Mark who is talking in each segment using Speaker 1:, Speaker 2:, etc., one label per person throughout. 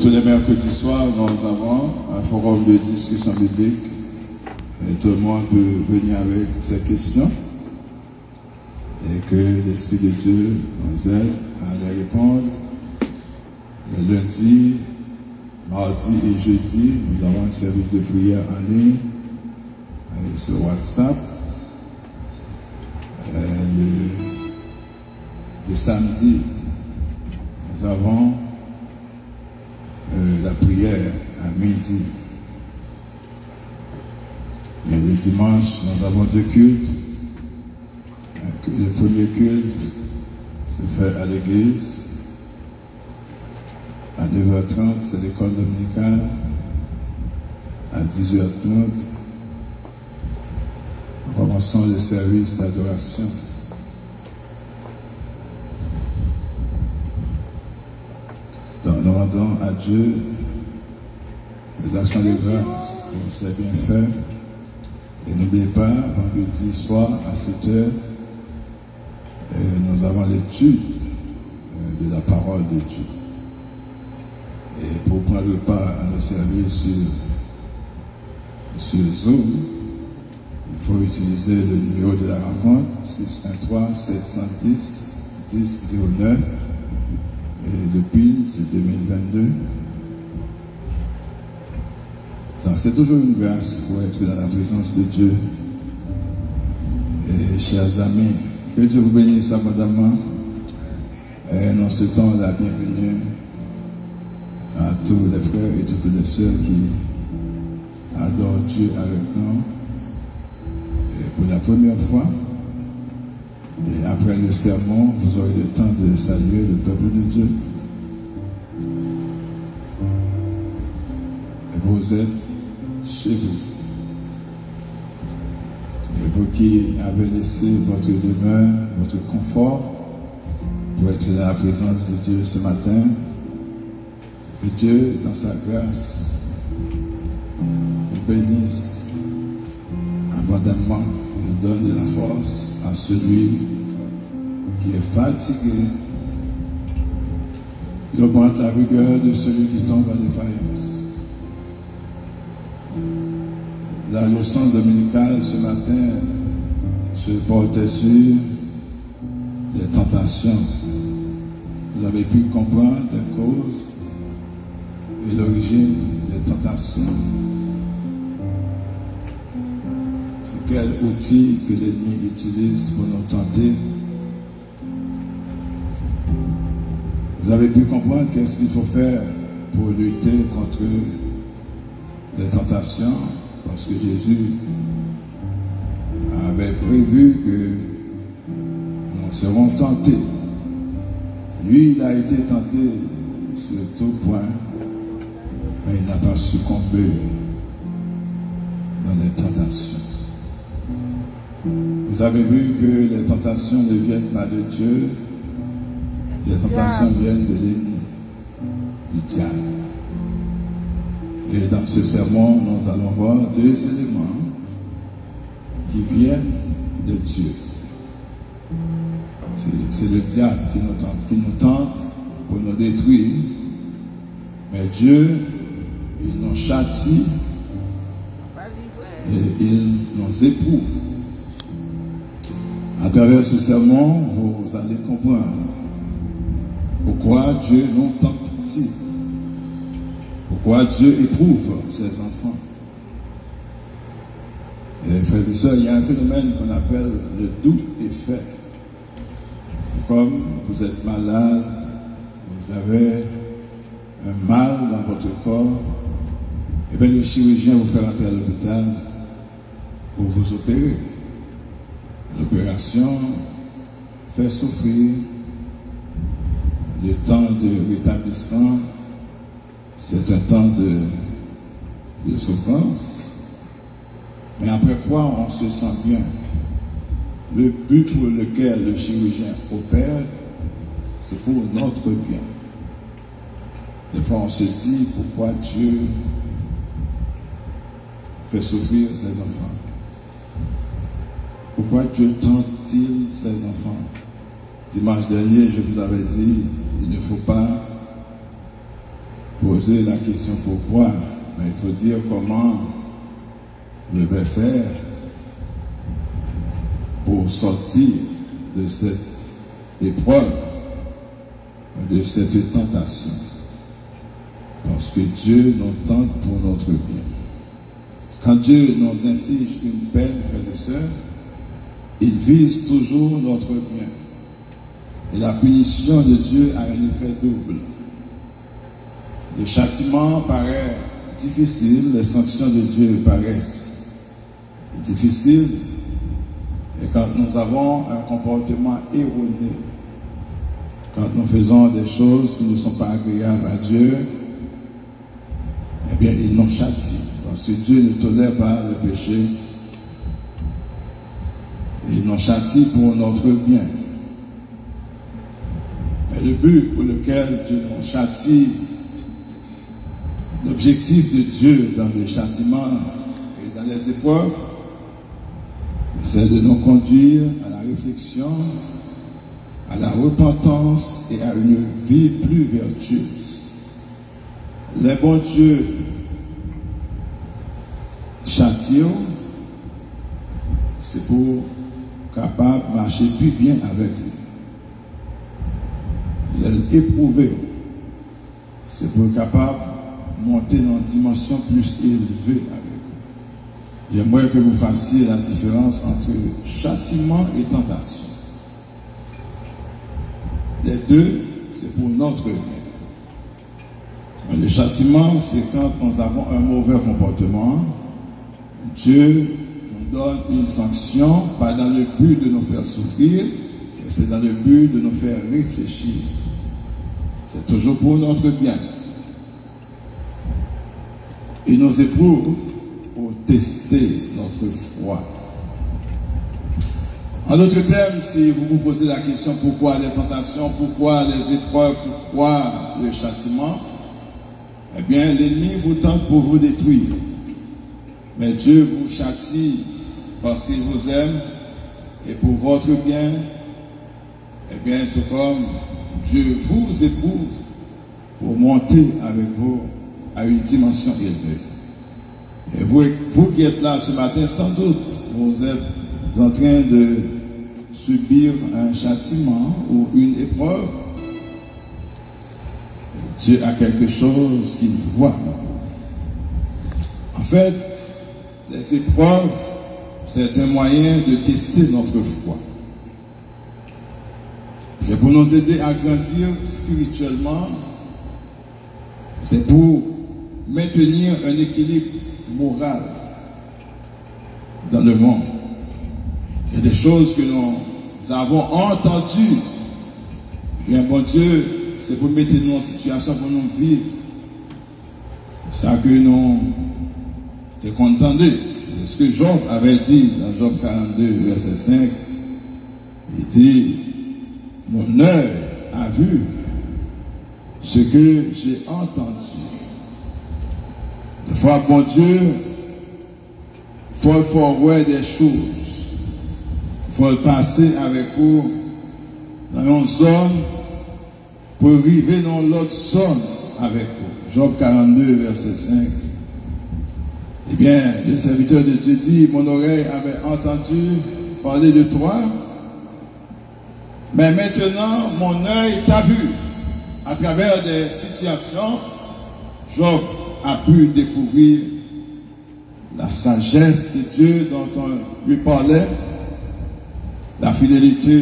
Speaker 1: tous les mercredis soirs, nous avons un forum de discussion biblique. Et tout le monde peut venir avec ses questions. Et que l'Esprit de Dieu nous aide à les répondre. Le lundi, mardi et jeudi, nous avons un service de prière en ligne sur WhatsApp. Le samedi, nous avons la prière à midi. Et le dimanche, nous avons deux cultes. Le premier culte se fait à l'église. À 9h30, c'est l'école dominicale. À 10h30, nous commençons le service d'adoration. Donc, nous rendons à Dieu les actions de grâce pour ses bienfaits. Et n'oubliez pas, vendredi soir à 7h, nous avons l'étude de la parole de Dieu. Et pour prendre part à nos services sur Zoom, il faut utiliser le numéro de la rencontre 613 710 1009 et le PIN c'est 2022. C'est toujours une grâce pour être dans la présence de Dieu. Et chers amis, que Dieu vous bénisse abondamment. Et dans ce temps, la bienvenue à tous les frères et toutes les sœurs qui adorent Dieu avec nous. Et pour la première fois, et après le sermon, vous aurez le temps de saluer le peuple de Dieu. Et vous êtes chez vous. Et vous qui avez laissé votre demeure, votre confort, pour être dans la présence de Dieu ce matin, que Dieu, dans sa grâce, vous bénisse abondamment et donne de la force à celui qui est fatigué, il augmente la rigueur de celui qui tombe en défaillance. La leçon dominicale ce matin se portait sur les tentations. Vous avez pu comprendre les causes et l'origine des tentations. C'est quel outil que l'ennemi utilise pour nous tenter. Vous avez pu comprendre qu'est-ce qu'il faut faire pour lutter contre les tentations. Parce que Jésus avait prévu que nous serons tentés. Lui, il a été tenté sur tout point, mais il n'a pas succombé dans les tentations. Vous avez vu que les tentations ne viennent pas de Dieu, les tentations viennent de l'ennemi, du diable. Et dans ce sermon, nous allons voir deux éléments qui viennent de Dieu. C'est le diable qui nous tente pour nous détruire. Mais Dieu, il nous châtie et il nous éprouve. À travers ce sermon, vous allez comprendre pourquoi Dieu nous tente-t-il. Pourquoi Dieu éprouve ses enfants. Et frères et sœurs, il y a un phénomène qu'on appelle le doute effet. C'est comme vous êtes malade, vous avez un mal dans votre corps, et bien le chirurgien vous fait rentrer à l'hôpital pour vous opérer. L'opération fait souffrir, le temps de rétablissement, c'est un temps de souffrance, mais après quoi on se sent bien. Le but pour lequel le chirurgien opère, c'est pour notre bien. Des fois on se dit pourquoi Dieu fait souffrir ses enfants. Pourquoi Dieu tente-t-il ses enfants? Dimanche dernier, je vous avais dit, il ne faut pas poser la question pourquoi, mais il faut dire comment je vais faire pour sortir de cette épreuve, de cette tentation. Parce que Dieu nous tente pour notre bien. Quand Dieu nous inflige une peine, frères et sœurs, il vise toujours notre bien. Et la punition de Dieu a un effet double. Le châtiment paraît difficile, les sanctions de Dieu paraissent difficiles. Et quand nous avons un comportement erroné, quand nous faisons des choses qui ne sont pas agréables à Dieu, eh bien, il nous châtie. Parce que Dieu ne tolère pas le péché. Il nous châtie pour notre bien. Mais le but pour lequel Dieu nous châtie, l'objectif de Dieu dans le châtiment et dans les épreuves, c'est de nous conduire à la réflexion, à la repentance et à une vie plus vertueuse. Les bons dieux châtient, c'est pour capable de marcher plus bien avec lui. Les éprouver, c'est pour capable de monter dans une dimension plus élevée avec lui. J'aimerais que vous fassiez la différence entre châtiment et tentation. Les deux, c'est pour notre bien. Le châtiment, c'est quand nous avons un mauvais comportement. Dieu nous donne une sanction, pas dans le but de nous faire souffrir, mais c'est dans le but de nous faire réfléchir. C'est toujours pour notre bien. Il nous éprouve pour tester notre foi. En d'autres termes, si vous vous posez la question pourquoi les tentations, pourquoi les épreuves, pourquoi le châtiment, eh bien l'ennemi vous tente pour vous détruire. Mais Dieu vous châtie parce qu'il vous aime et pour votre bien. Eh bien, tout comme Dieu vous éprouve pour monter avec vous à une dimension élevée. Et vous qui êtes là ce matin, sans doute, vous êtes en train de subir un châtiment ou une épreuve. Dieu a quelque chose qu'il voit. En fait, les épreuves, c'est un moyen de tester notre foi. C'est pour nous aider à grandir spirituellement. C'est pour maintenir un équilibre moral dans le monde. Il y a des choses que nous avons entendues. Bien, bon Dieu, c'est pour mettre nous en situation pour nous vivre. Ça que nous te contendez. C'est ce que Job avait dit dans Job 42, verset 5. Il dit, mon œil a vu ce que j'ai entendu. Des fois, bon Dieu, il faut voir des choses. Il faut passer avec vous dans une zone pour arriver dans l'autre zone avec vous. Job 42, verset 5. Eh bien, le serviteur de Dieu dit, mon oreille avait entendu parler de toi, mais maintenant, mon œil t'a vu. À travers des situations, Job a pu découvrir la sagesse de Dieu dont on lui parlait, la fidélité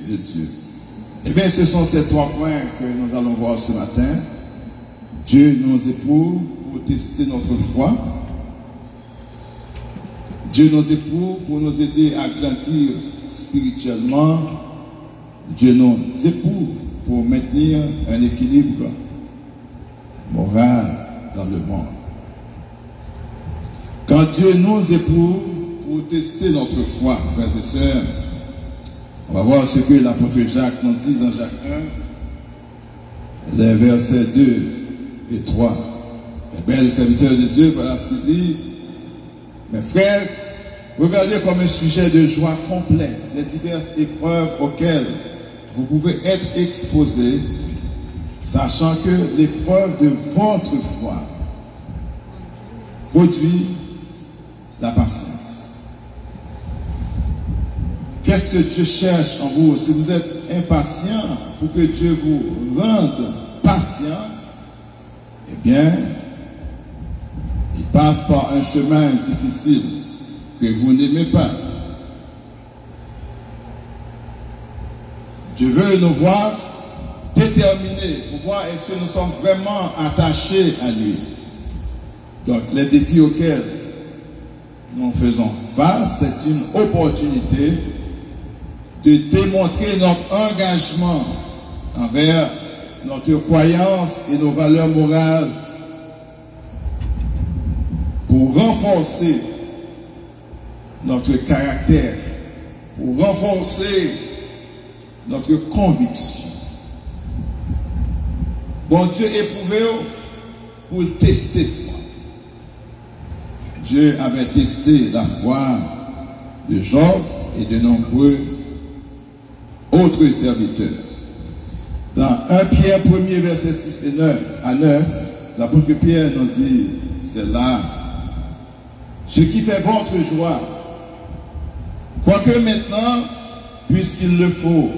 Speaker 1: de Dieu. Eh bien, ce sont ces trois points que nous allons voir ce matin. Dieu nous éprouve pour tester notre foi. Dieu nous éprouve pour nous aider à grandir spirituellement. Dieu nous éprouve pour maintenir un équilibre moral dans le monde. Quand Dieu nous éprouve pour tester notre foi, frères et sœurs, on va voir ce que l'apôtre Jacques nous dit dans Jacques 1, les versets 2 et 3. Eh bien, le serviteur de Dieu, voilà ce qu'il dit. Mes frères, regardez comme un sujet de joie complet les diverses épreuves auxquelles vous pouvez être exposés, sachant que l'épreuve de votre foi produit la patience. Qu'est-ce que Dieu cherche en vous? Si vous êtes impatient pour que Dieu vous rende patient, eh bien, il passe par un chemin difficile que vous n'aimez pas. Dieu veut nous voir déterminés pour voir est-ce que nous sommes vraiment attachés à lui. Donc, les défis auxquels nous faisons face, c'est une opportunité de démontrer notre engagement envers notre croyance et nos valeurs morales pour renforcer notre caractère, pour renforcer notre conviction. Bon Dieu éprouvé pour le tester foi. Dieu avait testé la foi de Job et de nombreux autres serviteurs. Dans 1 Pierre 1er verset 6 et 9 à 9, l'apôtre Pierre nous dit, c'est là ce qui fait votre joie. Quoique maintenant, puisqu'il le faut,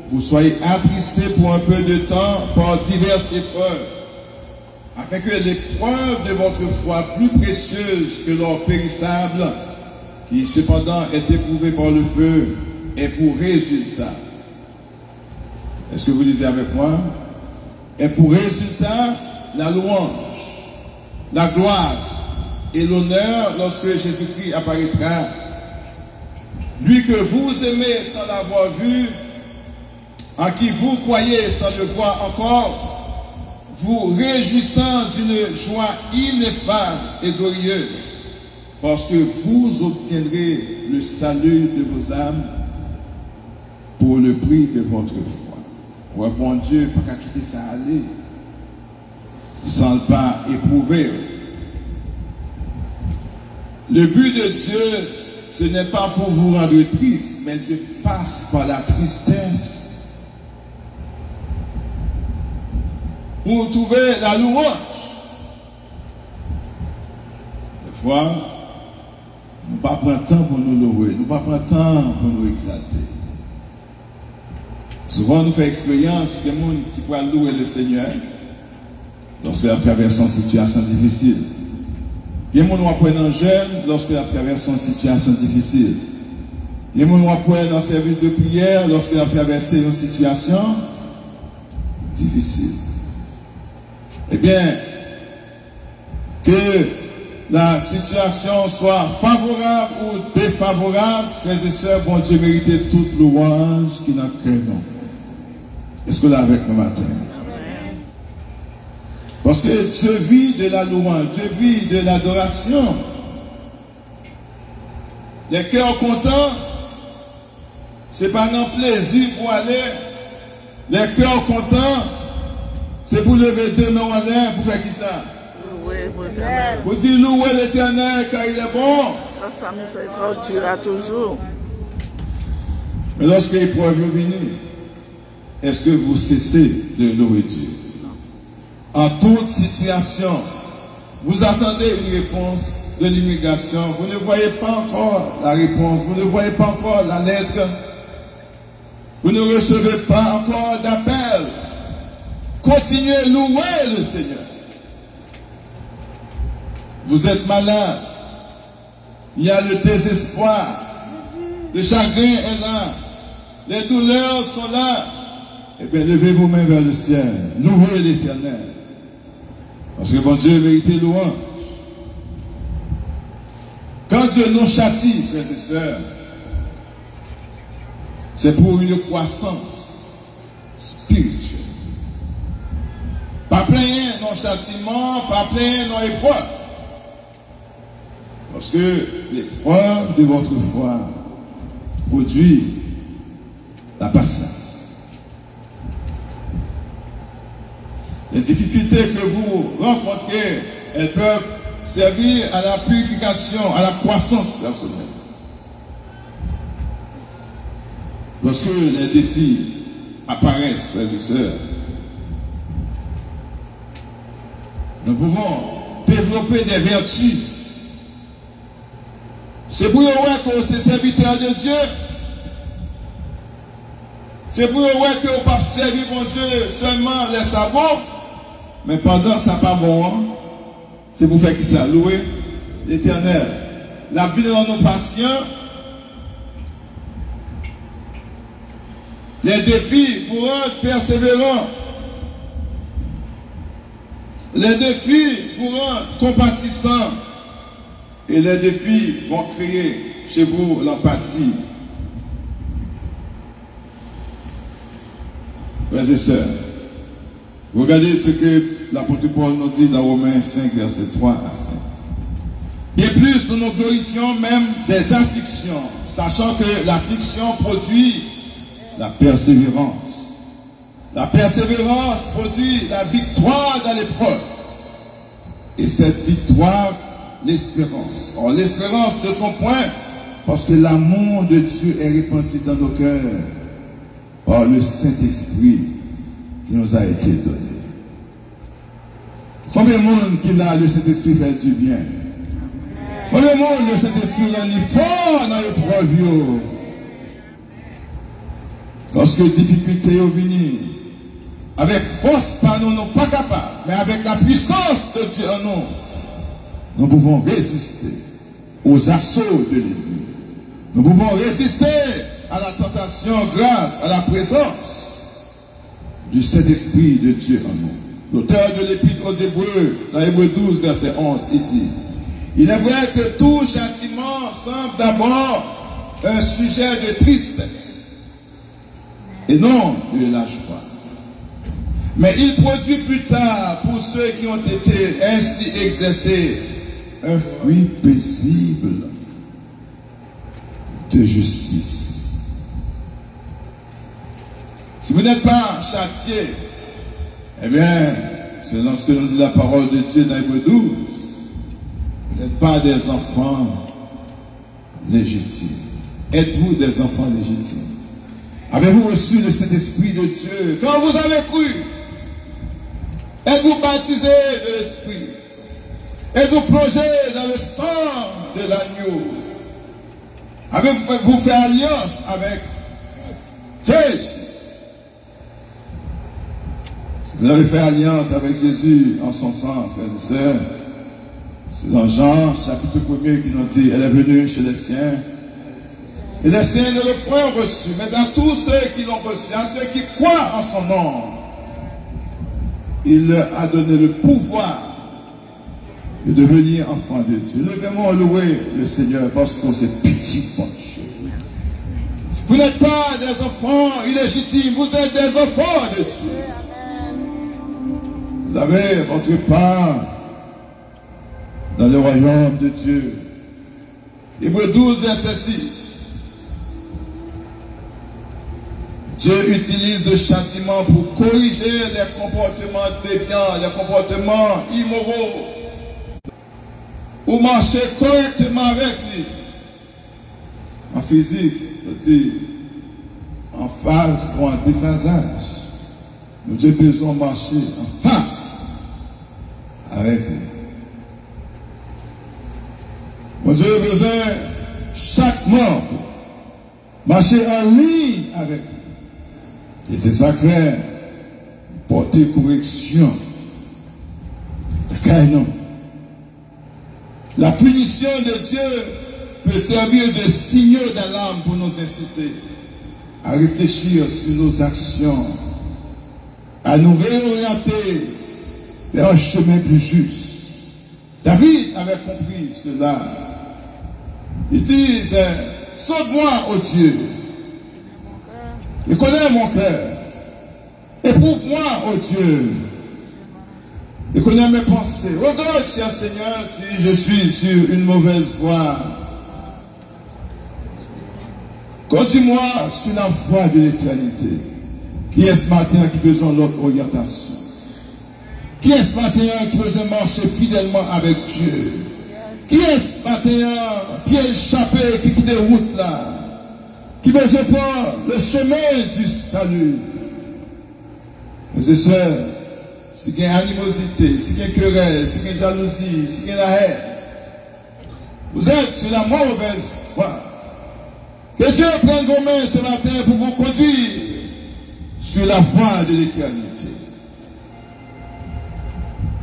Speaker 1: vous soyez attristés pour un peu de temps par diverses épreuves, afin que l'épreuve de votre foi, plus précieuse que l'or périssable, qui cependant est éprouvée par le feu, ait pour résultat. Est-ce que vous lisez avec moi? Ait pour résultat la louange, la gloire et l'honneur lorsque Jésus-Christ apparaîtra. Lui que vous aimez sans l'avoir vu, en qui vous croyez sans le voir encore, vous réjouissant d'une joie ineffable et glorieuse, parce que vous obtiendrez le salut de vos âmes pour le prix de votre foi. Ouais, bon Dieu, pas qu'à quitter ça aller, sans le pas éprouver. Le but de Dieu, ce n'est pas pour vous rendre triste, mais Dieu passe par la tristesse pour trouver la louange. Des fois, nous ne prenons pas temps pour nous louer, nous ne prenons pas temps pour nous exalter. Souvent, nous faisons expérience des gens qui peuvent louer le Seigneur lorsqu'ils traversent une situation difficile. Il y a des gens qui apprennent jeune lorsqu'ils traversent une situation difficile. Il y a des gens qui apprennent dans le service de prière lorsqu'ils traversent une situation difficile. Eh bien, que la situation soit favorable ou défavorable, frères et sœurs, bon Dieu mérite toute louange qui n'a que non. Est-ce que là avec nous matin? Parce que Dieu vit de la louange, Dieu vit de l'adoration. Les cœurs contents, c'est pas un plaisir pour aller. Les cœurs contents, c'est pour lever deux mains en l'air pour faire qui ça? Pour dire louer l'Éternel car il est bon.
Speaker 2: Sa miséricorde durera toujours.
Speaker 1: Mais lorsque l'épreuve est venue, est-ce que vous cessez de louer Dieu? En toute situation, vous attendez une réponse de l'immigration, vous ne voyez pas encore la réponse, vous ne voyez pas encore la lettre, vous ne recevez pas encore d'appel. Continuez à louer le Seigneur. Vous êtes malade, il y a le désespoir, le chagrin est là, les douleurs sont là. Eh bien, levez vos mains vers le ciel, louez l'Éternel. Parce que bon Dieu mérite louange. Quand Dieu nous châtie, frères et sœurs, c'est pour une croissance spirituelle. Pas plein non châtiment, pas plein non épreuve. Parce que l'épreuve de votre foi produit la patience. Les difficultés que vous rencontrez, elles peuvent servir à la purification, à la croissance personnelle. Lorsque les défis apparaissent, frères et sœurs, Nous pouvons développer des vertus. C'est pour que c'est serviteur de Dieu. C'est pour que vous ne servir mon Dieu seulement les sabots. Mais pendant ça pas bon. C'est pour faire qui ça? Louer l'Éternel. La vie de nos patients. Les défis vous rendent persévérants. Les défis vous rendent compatissants. Et les défis vont créer chez vous l'empathie. Frères et sœurs, regardez ce que l'apôtre Paul nous dit dans Romains 5, verset 3 à 5. Bien plus, nous nous glorifions même des afflictions, sachant que l'affliction produit la persévérance. La persévérance produit la victoire dans l'épreuve. Et cette victoire, l'espérance. Or, l'espérance ne trompe point, parce que l'amour de Dieu est répandu dans nos cœurs par le Saint-Esprit qui nous a été donné. Combien de monde qui a le Saint-Esprit fait du bien? Combien de monde le Saint-Esprit est fort dans l'épreuve? Lorsque difficulté est venue, avec force par nous, nous pas capables, mais avec la puissance de Dieu en nous, nous pouvons résister aux assauts de l'ennemi. Nous pouvons résister à la tentation grâce à la présence du Saint-Esprit de Dieu en nous. L'auteur de l'Épître aux Hébreux, dans Hébreux 12, verset 11, il dit: il est vrai que tout châtiment semble d'abord un sujet de tristesse et non de la joie. Mais il produit plus tard, pour ceux qui ont été ainsi exercés, un fruit paisible de justice. Si vous n'êtes pas châtié, eh bien, selon ce que nous dit la parole de Dieu dans Hébreux 12, vous n'êtes pas des enfants légitimes. Êtes-vous des enfants légitimes? Avez-vous reçu le Saint-Esprit de Dieu? Quand vous avez cru, êtes-vous baptisé de l'Esprit? Êtes-vous plongé dans le sang de l'agneau? Avez-vous fait alliance avec Jésus? Si vous avez fait alliance avec Jésus en son sang, frères et sœurs, c'est dans Jean, chapitre 1er, qui nous dit: elle est venue chez les siens, et les siens ne l'ont point reçu, mais à tous ceux qui l'ont reçu, à ceux qui croient en son nom, il leur a donné le pouvoir de devenir enfants de Dieu. Nous devons louer le Seigneur parce qu'on s'est petit bon Dieu. Vous n'êtes pas des enfants illégitimes, vous êtes des enfants de Dieu. Vous avez votre part dans le royaume de Dieu. Hébreux 12, verset 6. Dieu utilise le châtiment pour corriger les comportements déviants, les comportements immoraux, ou marcher correctement avec lui. En physique, c'est-à-dire en phase ou en déphasage. Nous devons besoin de marcher en face avec lui. Nous avons besoin chaque membre marcher en ligne avec lui. Et c'est ça que fait porter correction. La punition de Dieu peut servir de signaux d'alarme pour nous inciter à réfléchir sur nos actions, à nous réorienter vers un chemin plus juste. David avait compris cela. Il dit: sauve-moi, ô Dieu, et connais mon cœur. Éprouve-moi, ô Dieu, et connais mes pensées. Regarde, cher Seigneur, si je suis sur une mauvaise voie. Conduis-moi sur la voie de l'éternité. Qui est ce matin qui a besoin de notre orientation? Qui est ce matin qui a besoin de marcher fidèlement avec Dieu? Qui est ce matin qui est échappé, qui quitte des routes là? Qui besoin de prendre le chemin du salut? Mes sœurs, si il y a animosité, si il y a querelle, si il y a jalousie, si il y a la haine, vous êtes sur la mauvaise voie. Que Dieu prenne vos mains ce matin pour vous conduire sur la voie de l'éternité.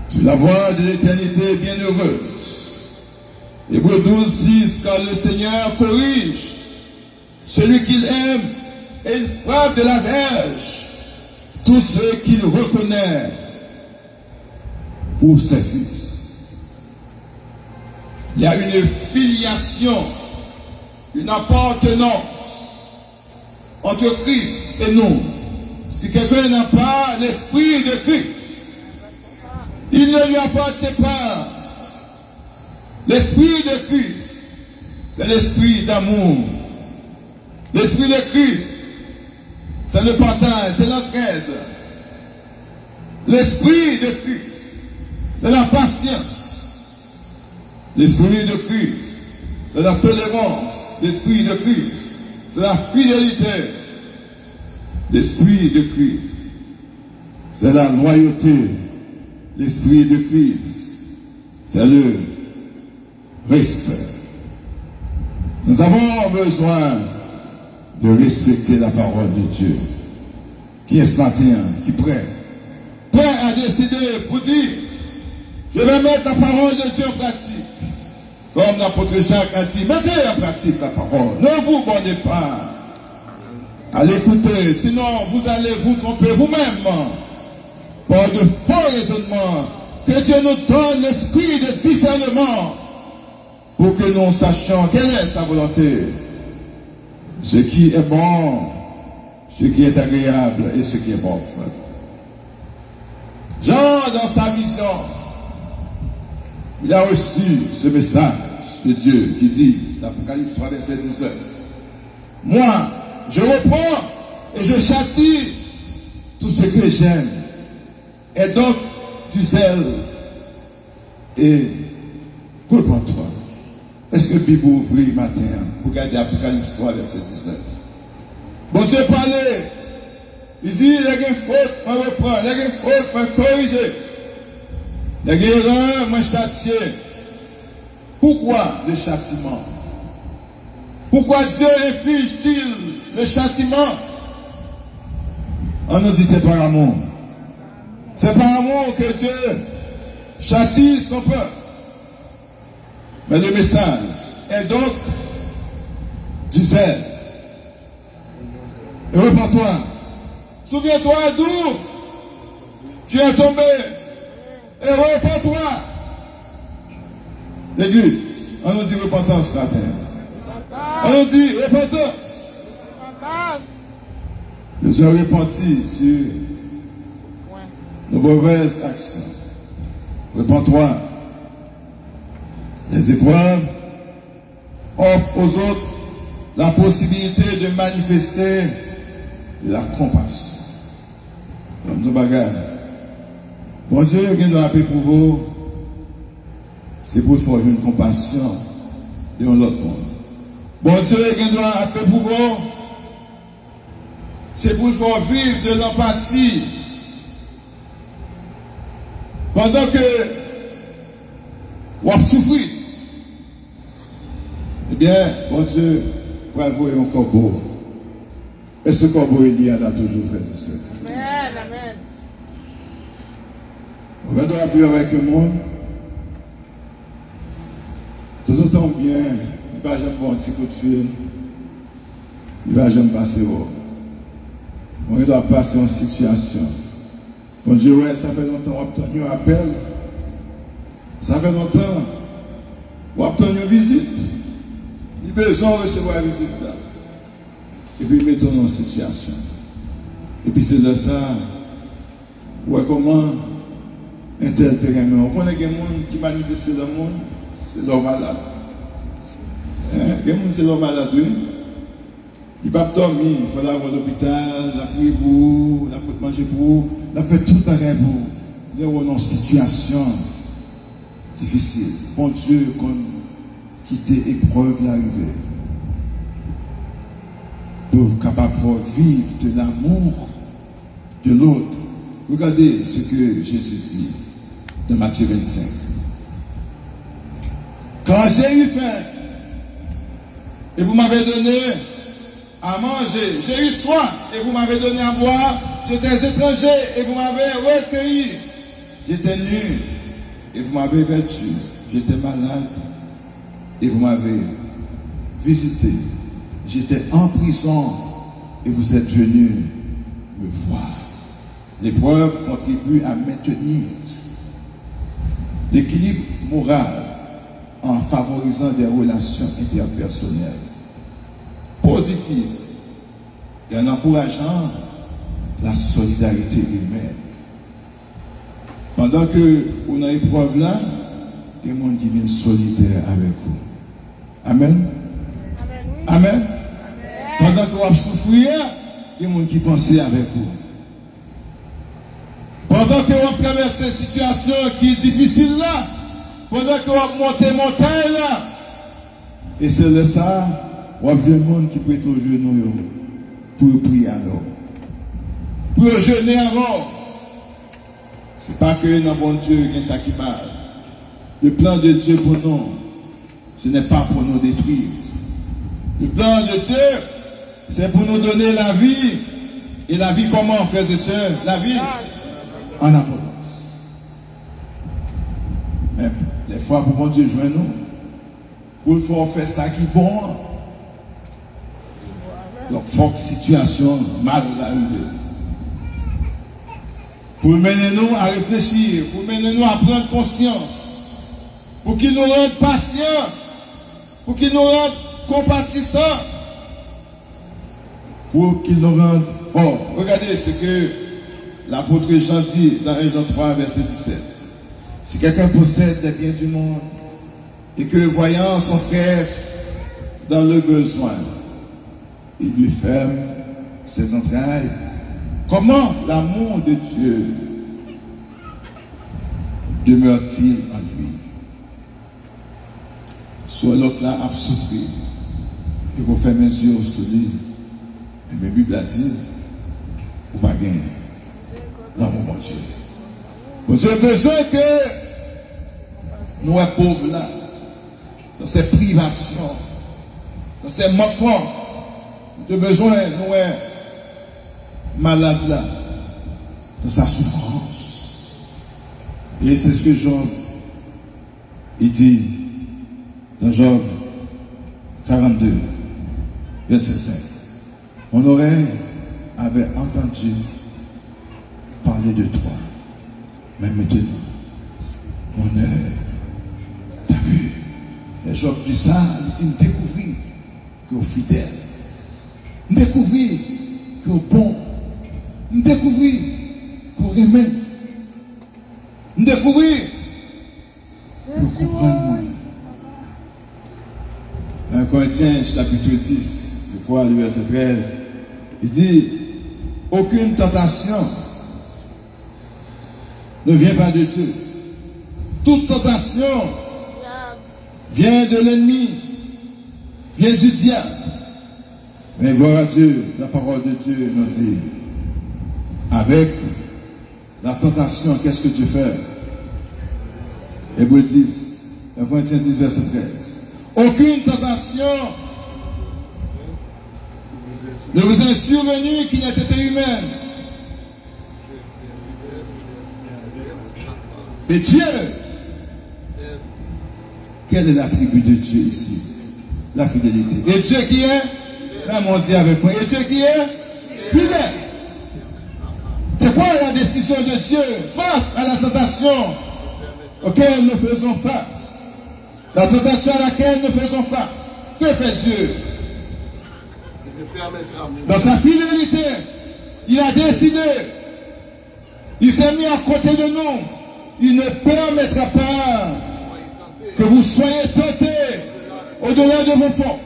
Speaker 1: Sur la voie de l'éternité bienheureuse. Hébreux 12, 6, car le Seigneur corrige celui qu'il aime et il frappe de la verge tous ceux qu'il reconnaît pour ses fils. Il y a une filiation, une appartenance entre Christ et nous. Si quelqu'un n'a pas l'esprit de Christ, il ne lui appartient pas. L'esprit de Christ, c'est l'esprit d'amour. L'esprit de Christ, c'est le partage, c'est l'entraide. L'esprit de Christ, c'est la patience. L'esprit de Christ, c'est la tolérance. L'esprit de Christ, c'est la fidélité. L'esprit de Christ, c'est la loyauté. L'esprit de Christ, c'est le respect. Nous avons besoin de respecter la parole de Dieu. Qui est ce matin, qui prêt à décider pour dire, je vais mettre la parole de Dieu en pratique. Comme l'apôtre Jacques a dit, mettez en pratique la parole. Ne vous bornez pas à l'écouter, sinon vous allez vous tromper vous-même par de faux raisonnements. Que Dieu nous donne l'esprit de discernement pour que nous sachions quelle est sa volonté, ce qui est bon, ce qui est agréable et ce qui est bon. Jean, dans sa vision, il a reçu ce message de Dieu qui dit, l'Apocalypse 3, verset 19, moi, je reprends et je châtie tout ce que j'aime. Et donc, du zèle et comprends-toi. Est-ce que la Bible ouvre le matin pour regarder Apocalypse 3, verset 19? Bon Dieu parlait. Il dit, il y a une faute, on reprend. Il y a une faute, on corrige. Il y a une erreur, on châtie. Pourquoi le châtiment? Pourquoi Dieu inflige-t-il le châtiment? On nous dit c'est par amour. C'est par amour que Dieu châtie son peuple. Mais le message est donc du zèle. Et repens-toi. Souviens-toi d'où tu es tombé. Et repens-toi. L'église, on nous dit repentance ce matin. On nous dit repentance. Nous sommes repentis sur nos mauvaises actions. Repens-toi. Les épreuves offrent aux autres la possibilité de manifester la compassion. Comme ce bagage. Bon Dieu, qui doit appeler pour vous, c'est pour faire une compassion de l'autre monde. Bon Dieu, qui doit appeler pour vous, c'est pour faire vivre de l'empathie. Pendant que vous souffrez, eh bien, bon Dieu, pour avoir un corbeau. Et ce corbeau, il y a là toujours, frères et sœurs.
Speaker 2: Amen, amen.
Speaker 1: On va devoir vivre avec le monde. Tout le temps bien, il va jamais avoir un petit coup de fil. Il va jamais passer au. On doit passer en situation. Bon Dieu, ouais, ça fait longtemps qu'on a obtenu un appel. Ça fait longtemps qu'on a obtenu une visite. Il a besoin de recevoir la visite là. Et puis mettons en situation. Et puis c'est de ça, ouais, comment un tel terrain. On connaît des gens qui manifestent dans le monde, c'est l'homme malade. Les gens, c'est l'homme malade, oui. Il ne peut pas dormir, il faut aller à l'hôpital, il a prié pour vous, il a fait manger pour vous, il a fait tout le bagage pour vous. Il est dans une situation difficile. Bon Dieu, comme quitter épreuve l'arrivée. Pour capable de vivre de l'amour de l'autre Regardez ce que Jésus dit dans Matthieu 25. Quand j'ai eu faim, et vous m'avez donné à manger, j'ai eu soif, et vous m'avez donné à boire, j'étais étranger, et vous m'avez recueilli, j'étais nu, et vous m'avez vêtu, j'étais malade, et vous m'avez visité, j'étais en prison, et vous êtes venus me voir. L'épreuve contribue à maintenir l'équilibre moral en favorisant des relations interpersonnelles positives et en encourageant la solidarité humaine. Pendant que vous avez l'épreuve là, il y a des gens qui viennent solidaires avec vous. Amen. Amen. Pendant que vous avez souffert, il y a des gens qui pensent avec vous. Pendant que vous traversez une situation qui est difficile là, pendant que vous montez montagne là, et c'est de ça, vous avez des gens qui prêtent au genou pour prier alors. Pour jeûner avant. Ce n'est pas que dans bon Dieu, il y a ça qui parle. Le plan de Dieu pour nous, ce n'est pas pour nous détruire. Le plan de Dieu, c'est pour nous donner la vie. Et la vie comment, frères et sœurs? La vie en abondance. Mais des fois, pour bon Dieu, joindre nous, pour le faire ça qui est bon. Donc, forte situation, mal arrivée. Pour mener nous à réfléchir, pour mener nous à prendre conscience, pour qu'il nous rende patients, pour qu'il nous rende compatissants, pour qu'il nous rende forts. Regardez ce que l'apôtre Jean dit dans 1 Jean 3, verset 17. Si quelqu'un possède des biens du monde et que voyant son frère dans le besoin, il lui ferme ses entrailles, comment l'amour de Dieu demeure-t-il en lui? Soit l'autre là a souffert, et vous faites mesure sur lui. Et la Bible a dit, vous ne pas gagner dans mon Dieu. Vous avez besoin que nous soyons pauvres là, dans ces privations, dans ces manquements. Vous avez besoin de nous soyons malades là, dans sa souffrance. Et c'est ce que Job il dit dans Job 42, verset 5. Mon oreille avait entendu parler de toi, mais maintenant, mon œil t'a vu. Et Job dit ça, il dit, découvrir que vous êtes fidèle, découvrir que vous êtes bon, découvrir que vous aimez, découvrir que vous comprenez. 1 Corinthiens chapitre 10, je crois, le verset 13, il dit, aucune tentation ne vient pas de Dieu. Toute tentation vient de l'ennemi, vient du diable. Mais gloire à Dieu, la parole de Dieu nous dit, avec la tentation, qu'est-ce que Dieu fait? Hébreux 10, 1 Corinthiens 10, verset 13. Aucune tentation ne vous est survenue qui n'ait été humaine. Et Dieu, quel est l'attribut de Dieu ici? La fidélité. Et Dieu qui est? Là, mon Dieu avec moi. Et Dieu qui est? Fidèle. C'est quoi la décision de Dieu face à la tentation auquel nous faisons face? La tentation à laquelle nous faisons face. Que fait Dieu? Dans sa fidélité, il a décidé, il s'est mis à côté de nous. Il ne permettra pas que vous soyez tentés au-delà de vos forces.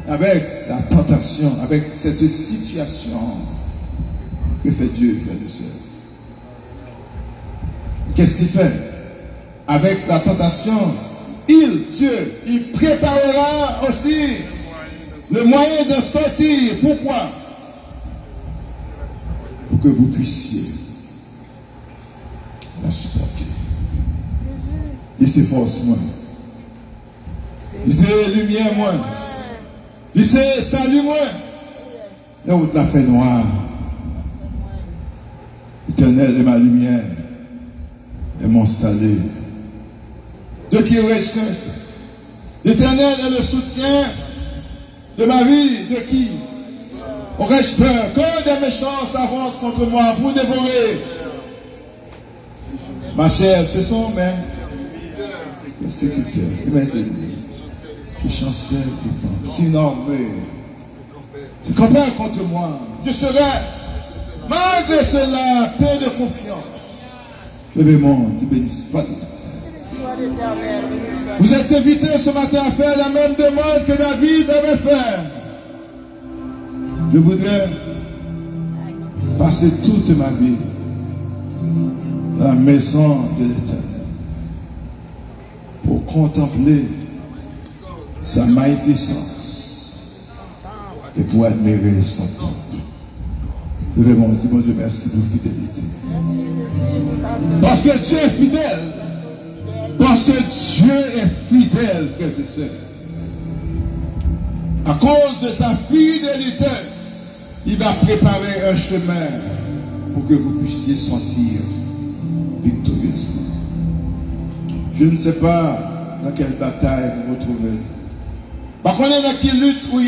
Speaker 1: Avec la tentation, avec cette situation, que fait Dieu, frères et sœurs? Qu'est-ce qu'il fait? Avec la tentation, Dieu, il préparera aussi le moyen de sortir. Pourquoi? pour que vous puissiez la supporter. Laissez force moi. Laissez lumière moi. Laissez salut moi. Et on la fait noire. L'Éternel est ma lumière et mon salut. De qui aurais-je crainte? L'Éternel est le soutien de ma vie. De qui aurais-je peur? Quand des méchants s'avancent contre moi pour dévorer ma chair, ce sont mes persécuteurs et mes ennemis qui chancellent tout le temps. Sinon, tu compares contre moi. Je serai, malgré cela, plein de confiance. Levez-moi, tu bénisses. Vous êtes invités ce matin à faire la même demande que David avait fait. Je voudrais passer toute ma vie dans la maison de l'Éternel pour contempler sa magnificence et pour admirer son temple. Levez-moi, dis mon Dieu, merci pour fidélité. Parce que Dieu est fidèle. Parce que Dieu est fidèle, frères et sœurs. À cause de sa fidélité, il va préparer un chemin pour que vous puissiez sortir victorieusement. Je ne sais pas dans quelle bataille vous vous trouvez. Par contre, il y en a qui luttent où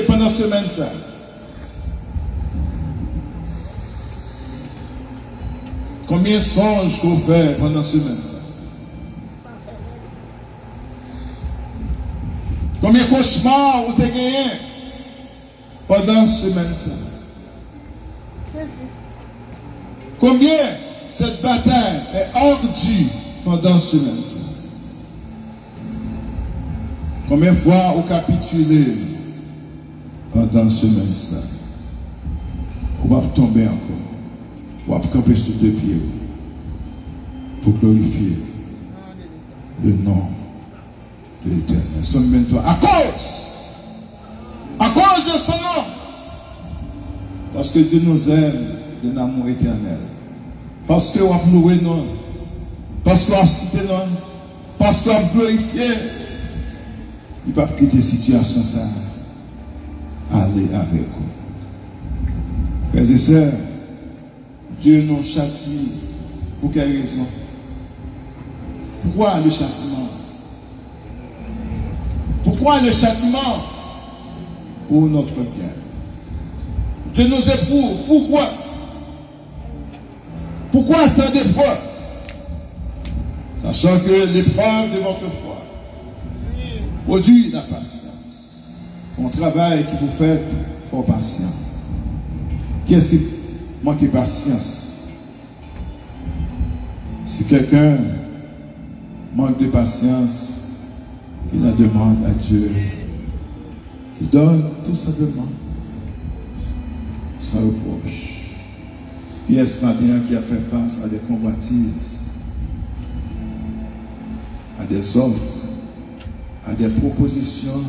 Speaker 1: pendant cette semaine ça. Combien de songes qu'on fait pendant cette semaine ça? Combien de cauchemars vous avez gagné pendant cette semaine ça? Combien cette bataille est ardue pendant cette semaine ça? Combien de fois vous capitulez pendant cette semaine ça? Vous va tomber encore. Vous va camper sur deux pieds pour glorifier le nom de l'Éternel. Somme 23. À cause de son nom. Parce que Dieu nous aime d'un amour éternel. Parce que vous avez loué non. Parce que vous avez cité non. Parce que vous avez glorifié. Il ne va pas quitter la situation ça. Allez avec vous. Frères et sœurs, Dieu nous châtie. Pour quelle raison? Pourquoi le châtiment? Pourquoi le châtiment? Pour notre bien. Dieu nous éprouve. Pourquoi? Pourquoi tant d'épreuves? Sachant que l'épreuve de votre foi produit la patience. Mon travail que vous faites pour patience. Qu'est-ce qui manque de patience? Si quelqu'un manque de patience, il la demande à Dieu. Il donne tout simplement sans reproche. Qui est ce matin qui a fait face à des convoitises, à des offres, à des propositions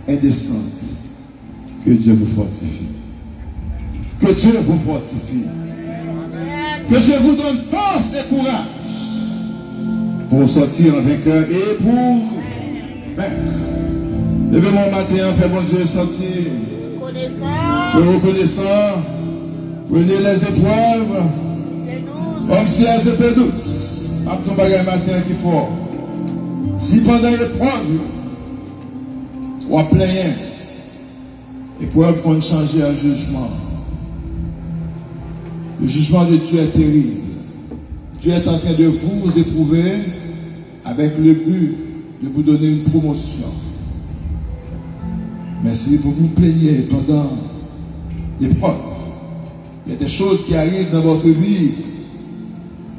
Speaker 1: indécentes? Que Dieu vous fortifie. Que Dieu vous fortifie. Que Dieu vous donne force et courage pour sortir en vainqueur et pour vaincre. Levez-moi matin, fait bon Dieu sortir. Reconnaissant. Prenez les épreuves comme si elles étaient douces. Après ton bagage matin qui fort. Si pendant l'épreuve, ou à plein, l'épreuve qu'on change à jugement. Le jugement de Dieu est terrible. Dieu est en train de vous éprouver avec le but de vous donner une promotion. Mais si vous vous plaignez pendant l'épreuve, il y a des choses qui arrivent dans votre vie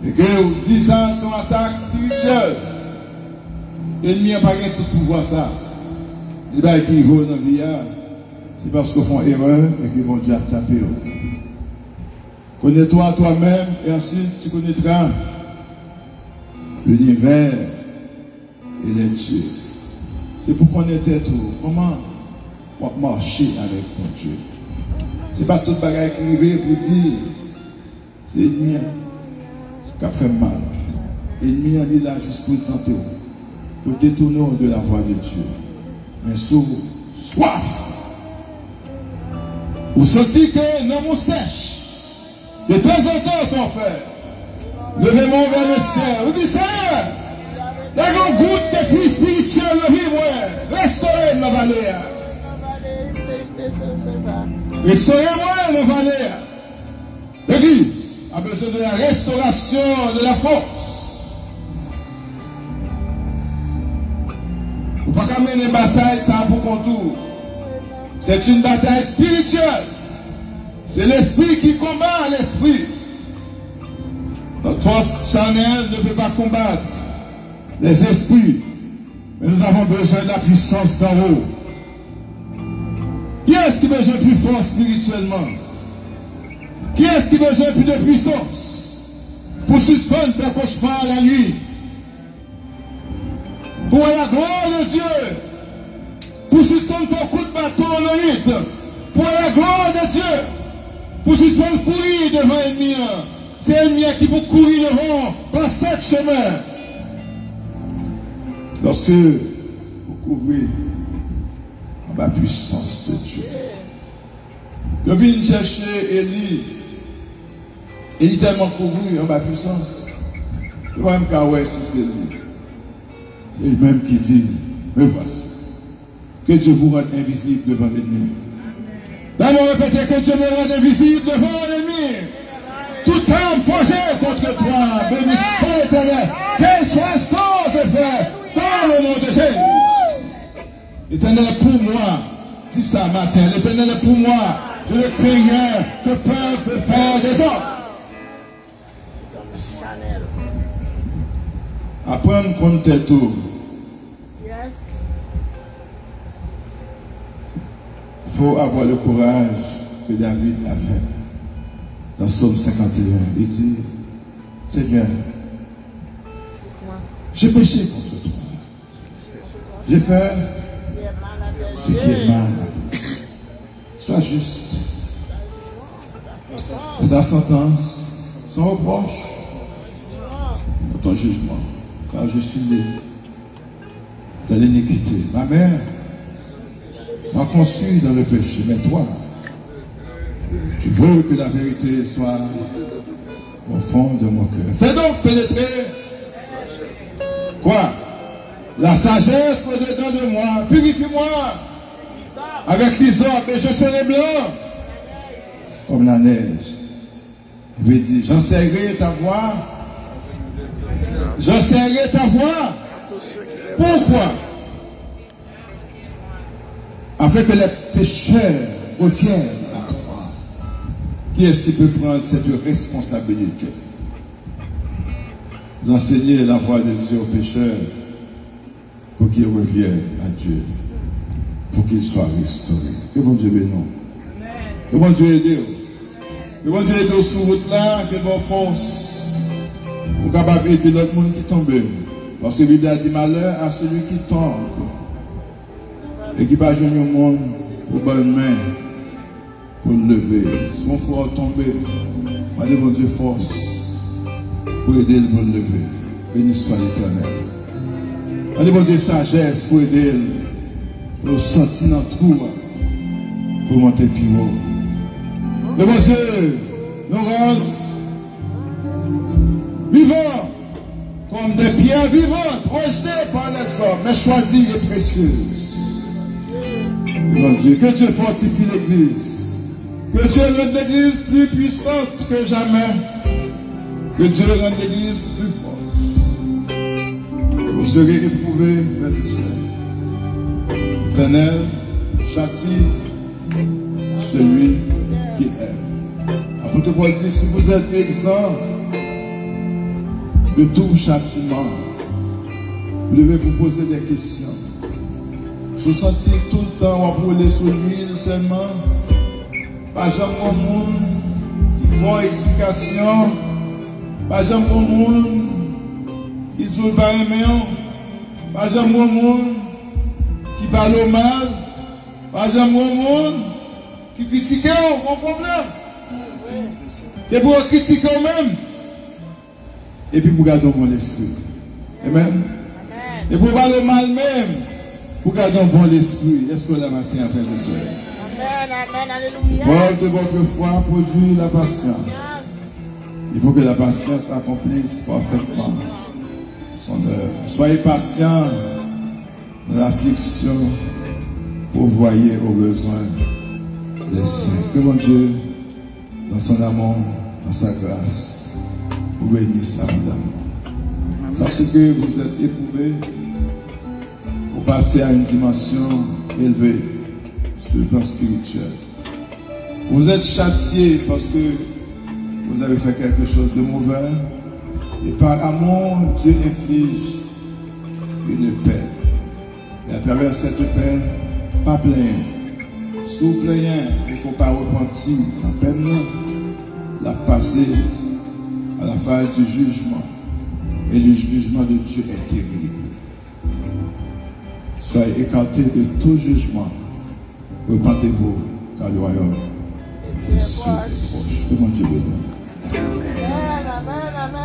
Speaker 1: et que vous dites ça sont attaques spirituelles. L'ennemi n'a pas tout pouvoir ça. Les gens qui vont dans la vie, c'est parce qu'ils font erreur et qu'ils vont Dieu taper. Connais-toi toi-même et ensuite tu connaîtras l'univers et les dieux. C'est pour connaître tout. Comment on va marcher avec mon Dieu. Ce n'est pas tout le bagage qui arrive pour dire c'est l'ennemi qui a fait mal. L'ennemi est là juste pour tenter, pour détourner de la voie de Dieu. Mais sous soif, vous sentez que non, mon sèche. De temps en temps, son frère, levez-moi vers le ciel. Vous dites, Seigneur, il y a une goutte de pluie spirituelle, restaurez ma vallée. Restaurez-moi ma vallée. L'Église a besoin de la restauration, de la force. Vous ne pouvez pas mener une bataille sans pour contour. C'est une bataille spirituelle. C'est l'esprit qui combat l'esprit. Notre force charnelle ne peut pas combattre les esprits. Mais nous avons besoin de la puissance d'en haut. Qui est-ce qui a besoin de plus fort spirituellement? Qui est-ce qui a besoin de plus de puissance pour suspendre faire cauchemar la nuit? Pour la gloire de Dieu, pour suspendre ton coup de bâton en nuit, pour la gloire de Dieu, pour suspendre courir devant l'ennemi. C'est l'ennemi qui peut courir devant par 7 chemins. Lorsque vous couvrez en la puissance de Dieu. Je viens chercher Élie. Il est tellement couvert en ma puissance. Je vois même quand si c'est lui. C'est lui-même qui dit, me voici. Que Dieu vous rende invisible devant l'ennemi. D'abord répétez que Dieu me rende invisible devant l'ennemi. Toute âme forgée contre toi, béni soit l'Éternel, qu'elle soit sans effet, dans le nom de Jésus. L'Éternel est pour moi. Dis ça matin, l'Éternel est pour moi. Je ne crains rien que peur peut faire des hommes. Apprendre contre tout. Il faut avoir le courage que David a fait. Dans Psaume 51, il dit, Seigneur, j'ai péché contre toi. J'ai fait ce qui est mal. Sois juste. C'est ta sentence, sans reproche, dans ton jugement. Car je suis né dans l'iniquité. Ma mère m'a conçu dans le péché, mais toi, tu veux que la vérité soit au fond de mon cœur. Fais donc pénétrer quoi? La sagesse au-dedans de moi. Purifie-moi avec l'hysope et je serai blanc comme la neige. Il veut dire, j'enseignerai ta voix. J'enseignerai ta voix. Pourquoi? Afin que les pécheurs reviennent à toi. Qui est-ce qui peut prendre cette responsabilité d'enseigner la voix de Dieu aux pécheurs pour qu'ils reviennent à Dieu, pour qu'ils soient restaurés? Que bon Dieu bénisse. Que bon Dieu aide. Que bon Dieu aide sur route là, que bon force pour capable aider l'autre monde qui tombe. Parce que la Bible a dit malheur à celui qui tombe et qui va joindre au monde pour bonne main pour le lever. Si on faut tomber, on va dire bon Dieu force pour aider le monde lever. Béni soit l'Éternel. On dit bon Dieu sagesse pour aider le sentir dans le trou pour monter plus haut. Le bon Dieu nous rend vivants comme des pierres vivantes rejetées par les hommes, mais choisies et précieuses. Mon Dieu, que Dieu fortifie l'Église. Que Dieu rende l'Église plus puissante que jamais. Que Dieu rende l'Église plus forte. Vous serez éprouvés, frères et sœurs. L'Éternel châtie celui qui aime. Apôtre Paul dit, si vous êtes exempts de tout châtiment, vous devez vous poser des questions. Vous sentez tout le temps à brûler sur l'huile seulement. Pas jamais au monde qui font explication. Pas jamais au monde qui dit pas aimer. Pas jamais au monde qui parle au mal. Pas jamais au monde
Speaker 3: qui critiquent, on a un problème. Et pour critiquer eux-mêmes. Et puis pour garder un bon esprit. Amen. Et pour parler mal même, pour garder un bon esprit. Est-ce que la matin, frères et sœurs?
Speaker 2: Amen, alléluia.
Speaker 3: Preuve de votre foi produit la patience. Il faut que la patience accomplisse parfaitement son œuvre. Soyez patients dans l'affliction pour voyer aux besoins des saints. Que mon Dieu, dans son amour, dans sa grâce, vous bénisse abondamment. Sachez que vous êtes éprouvés pour passer à une dimension élevée sur le plan spirituel. Vous êtes châtiés parce que vous avez fait quelque chose de mauvais. Et par amour, Dieu inflige une paix. Et à travers cette paix, pas plein. Sous plein et qu'on pas repenti en peine, la passer à la phase du jugement. Et le jugement de Dieu est terrible. Soyez écartés de tout jugement. Repentez-vous, car le royaume de Dieu est proche. Que mon Dieu bénisse.
Speaker 2: Amen, amen, amen.